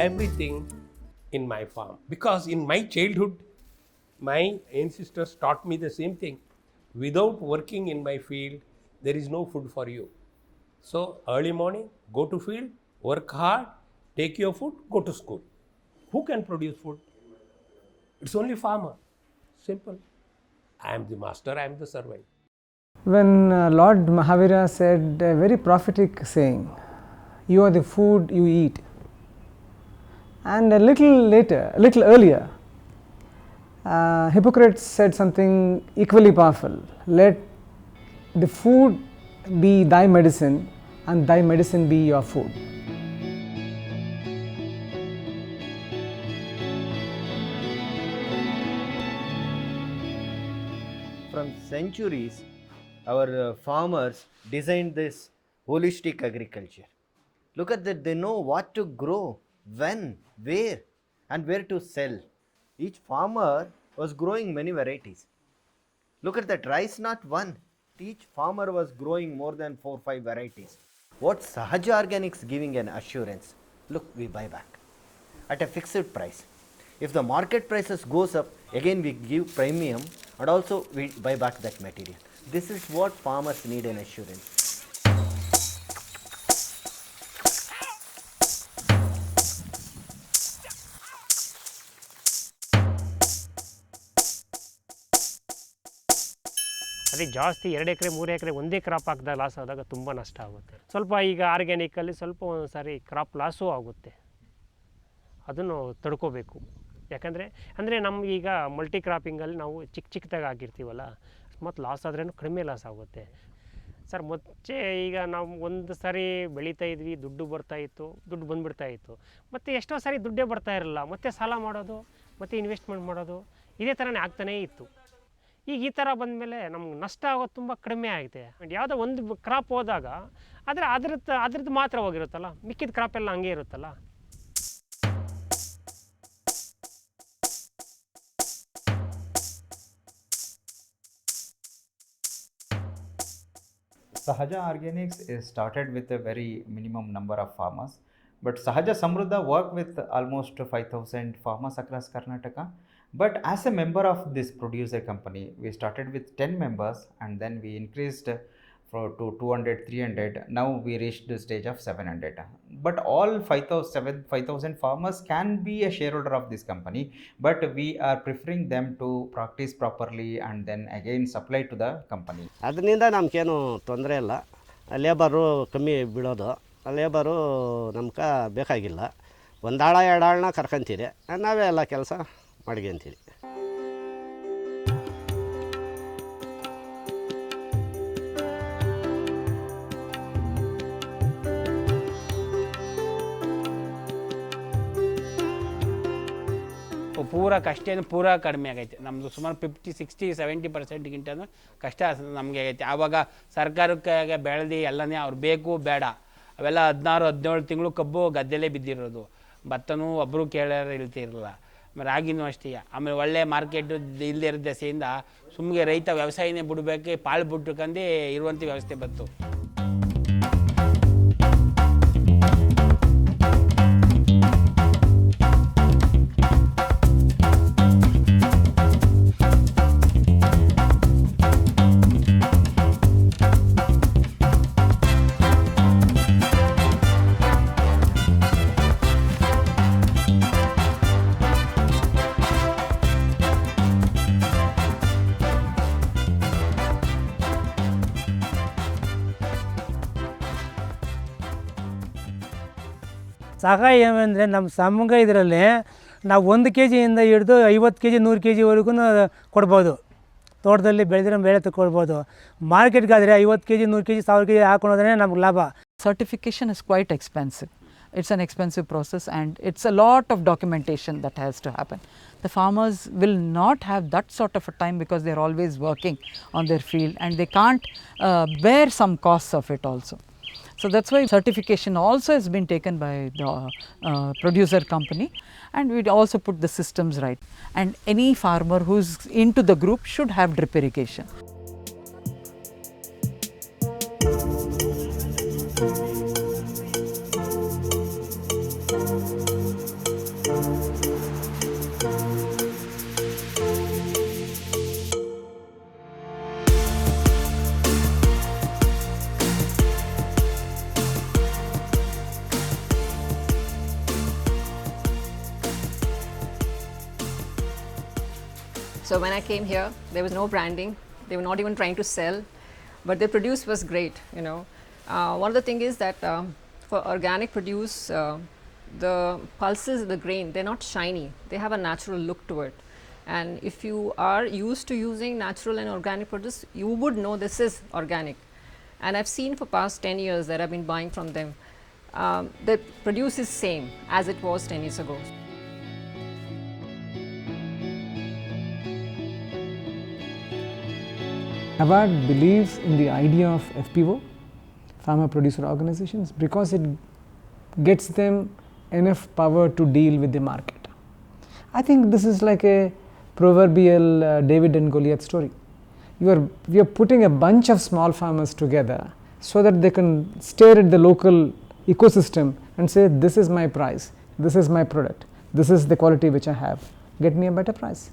everything in my farm. Because in my childhood, my ancestors taught me the same thing. Without working in my field, there is no food for you. So early morning, go to field, work hard, take your food, go to school. Who can produce food? It's only farmer. Simple. I am the master, I am the servant. When Lord Mahavira said a very prophetic saying, "You are the food you eat," and a little earlier, Hippocrates said something equally powerful: "Let the food be thy medicine, and thy medicine be your food." From centuries, our farmers designed this holistic agriculture. Look at that, they know what to grow, when, where, and where to sell. Each farmer was growing many varieties. Look at that, rice not one. Each farmer was growing more than 4 or 5 varieties. What Sahaja Organics giving an assurance? Look, we buy back at a fixed price. If the market prices goes up, again we give premium and also we buy back that material. This is what farmers need an assurance. ಅದೇ ಜಾಸ್ತಿ 2 ಎಕರೆ 3 ಎಕರೆ ಒಂದೇ crop ಹಾಕಿದಾಗ loss ಆದಾಗ ತುಂಬ ನಷ್ಟ ಆಗುತ್ತೆ. ಸ್ವಲ್ಪ ಈಗ ಆರ್ಗ್ಯಾನಿಕಲ್ಲಿ ಸ್ವಲ್ಪ ಒಂದು ಸಾರಿ ಕ್ರಾಪ್ ಲಾಸೂ ಆಗುತ್ತೆ, ಅದನ್ನು ತಡ್ಕೋಬೇಕು. ಯಾಕಂದರೆ ನಮಗೀಗ ಮಲ್ಟಿ ಕ್ರಾಪಿಂಗಲ್ಲಿ ನಾವು ಚಿಕ್ಕದಾಗಿ ಹಾಕಿರ್ತೀವಲ್ಲ, ಮತ್ತು ಲಾಸ್ ಆದ್ರೂ ಕಡಿಮೆ ಲಾಸ್ ಆಗುತ್ತೆ ಸರ್. ಮುಂಚೆ ಈಗ ನಾವು ಒಂದು ಸಾರಿ ಬೆಳೀತಾ ಇದ್ವಿ, ದುಡ್ಡು ಬರ್ತಾಯಿತ್ತು, ದುಡ್ಡು ಬಂದುಬಿಡ್ತಾಯಿತ್ತು. ಮತ್ತು ಎಷ್ಟೋ ಸಾರಿ ದುಡ್ಡೇ ಬರ್ತಾ ಇರಲಿಲ್ಲ, ಮತ್ತು ಸಾಲ ಮಾಡೋದು, ಮತ್ತು ಇನ್ವೆಸ್ಟ್ಮೆಂಟ್ ಮಾಡೋದು, ಇದೇ ಥರನೇ ಆಗ್ತಾನೇ ಇತ್ತು. ಈಗ ಈ ಥರ ಬಂದಮೇಲೆ ನಮ್ಗೆ ನಷ್ಟ ಆಗೋದು ತುಂಬ ಕಡಿಮೆ ಆಗಿದೆ. ಯಾವುದೋ ಒಂದು ಕ್ರಾಪ್ ಹೋದಾಗ ಅದ್ರದ್ದು ಮಾತ್ರ ಹೋಗಿರುತ್ತಲ್ಲ, ಮಿಕ್ಕಿದ ಕ್ರಾಪ್ ಎಲ್ಲ ಹಂಗೆ ಇರುತ್ತಲ್ಲ. Sahaja Organics is started with a very minimum number of farmers, but Sahaja Samruddha work with almost 5,000 farmers across Karnataka. But as a member of this producer company, we started with 10 members and then we increased to 200, 300. Now we reached the stage of 700. But all 5,000 farmers can be a shareholder of this company, but we are preferring them to practice properly and then again supply to the company. ಅದರಿಂದ ನಮಗೇನು ತೊಂದರೆ ಇಲ್ಲ. Labour ಕಮ್ಮಿ ಬೀಳೋದು, labour ನಮ್ಗೆ ಬೇಕಾಗಿಲ್ಲ. ಒಂದು ಆಳ 2 ಆಳನ್ನ ಕರ್ಕೊಂತೀರಿ, ನಾವೇ ಎಲ್ಲ ಕೆಲಸ ಮಾಡ್ಕೊಂತೀರಿ. ಪೂರ ಕಷ್ಟ ಪೂರ ಕಡಿಮೆ ಆಗೈತೆ ನಮ್ಮದು. ಸುಮಾರು 50, 60, 70% ಕಷ್ಟ ನಮಗೆ ಆಗೈತೆ. ಆವಾಗ ಸರ್ಕಾರಕ್ಕೆ ಬೆಳೆದು ಎಲ್ಲನೇ ಅವ್ರು ಬೇಕು ಬೇಡ ಅವೆಲ್ಲ 16, 17 ತಿಂಗಳು ಕಬ್ಬು ಗದ್ದೆಲೇ ಬಿದ್ದಿರೋದು. ಭತ್ತನೂ ಒಬ್ಬರು ಕೇಳೋರು ಇರ್ತಿರಲಿಲ್ಲ, ರಾಗಿನೂ ಅಷ್ಟೇ. ಆಮೇಲೆ ಒಳ್ಳೆ ಮಾರ್ಕೆಟ್ ಇಲ್ಲದೆ ಇರೋ ದೆಸೆಯಿಂದ ಸುಮ್ಮನೆ ರೈತ ವ್ಯವಸಾಯನೇ ಬಿಡಬೇಕು, ಪಾಳು ಬಿಟ್ಕೊಂಡೇ ಇರುವಂಥ ವ್ಯವಸ್ಥೆ ಬಂತು. ಸಹಾಯ ಏನೆಂದರೆ ನಮ್ಮ ಸಮೂಹ ಇದರಲ್ಲಿ ನಾವು 1 kg ಇಂದ ಹಿಡಿದು 50 kg 100 kgವರೆಗೂ ಕೊಡ್ಬೋದು. ತೋಟದಲ್ಲಿ ಬೆಳೆದಿರೋ ಬೆಳೆ ತಗೊಳ್ಬೋದು. ಮಾರ್ಕೆಟ್ಗಾದರೆ 50 kg 100 kg 1000 kg ಹಾಕೊಂಡ್ರೆ ನಮ್ಗೆ ಲಾಭ. Certification is quite expensive. It's an expensive process and it's a lot of documentation that has to happen. The farmers will not have that sort of a time because they are always working on their field and they can't bear some costs of it also. So that's why certification also has been taken by the producer company, and we also put the systems right. And any farmer who's into the group should have drip irrigation. So when I came here, there was no branding. They were not even trying to sell, but the produce was great. One of the thing is that for organic produce, the pulses, the grain, they're not shiny. They have a natural look to it. And if you are used to using natural and organic produce, you would know this is organic. And I've seen for past 10 years that I've been buying from them, the produce is same as it was 10 years ago. AWARD believes in the idea of FPO, farmer producer organizations, because it gets them enough power to deal with the market. I think this is like a proverbial David and Goliath story. We are putting a bunch of small farmers together so that they can stare at the local ecosystem and say, this is my price, this is my product, this is the quality which I have, get me a better price.